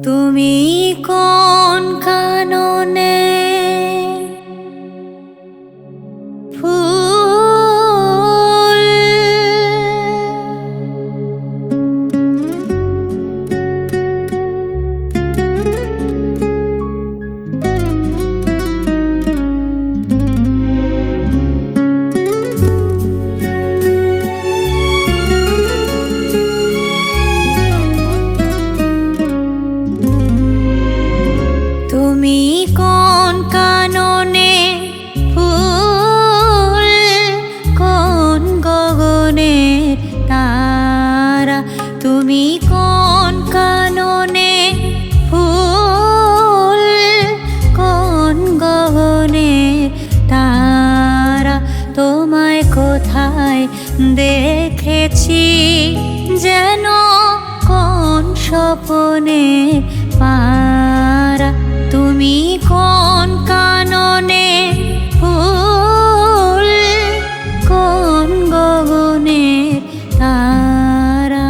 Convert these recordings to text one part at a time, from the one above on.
তুমি কোন কাননে ফুল তুমি কোন কাননে ফুল কোন গগনের তারা তুমি কোন কাননে ফুল কোন গগনের তারা তোমায় কোথায় দেখেছি যেন কোন স্বপ্নের পারা তুমি কোন কাননে ফুল কোন গগনের তারা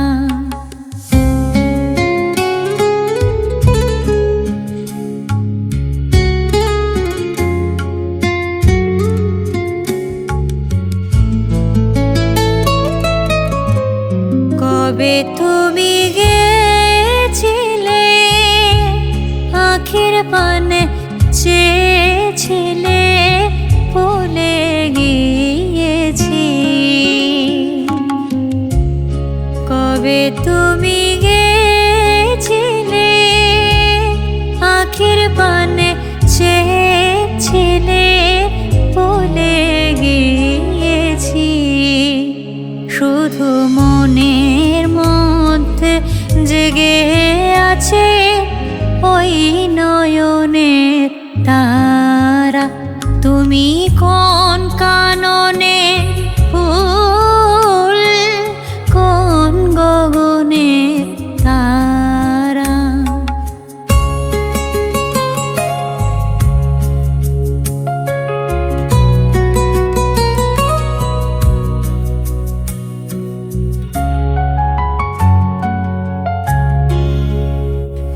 কবে তুমি গেছিলে আখির পানে চেয়েছিলে ভুলে গিয়েছি কবে তুমি গেছিলে আখির পানে চেয়েছিলে ভুলে গিয়েছি শুধু মনের মধ্যে জেগে আছে ওই নয়নের তারা তুমি কোন কাননে ফুল কোন গগনের তারা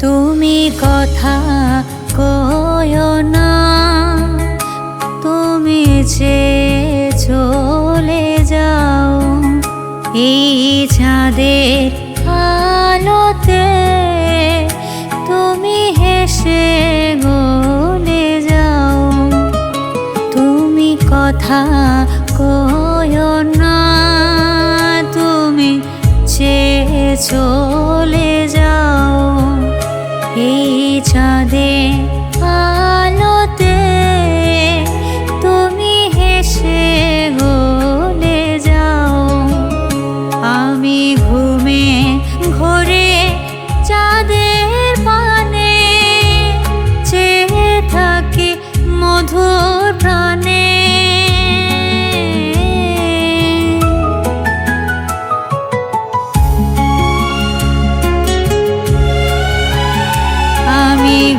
তুমি কথা কয়ো না তুমি যে চলে যাও এই চাঁদের আলোতে তুমি হেসে গলে যাও তুমি কথা কয়ো না তুমি যে চলে যাও এই চাঁদের আলোতে তুমি হেসে গলে যাও আমি ঘুমে ঘোরে চাঁদের পানে চেয়ে থাকি মধুর প্রাণে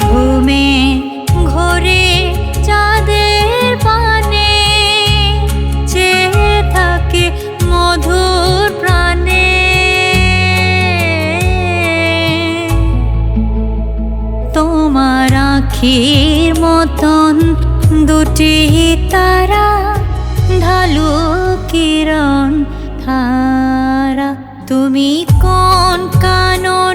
ঘুমে ঘোরে চাঁদের পানে চেয়ে থাকে মধুর প্রাণে তোমার আখির মতন দুটি তারা ঢালু কিরণ ধারা তুমি কোন কাননে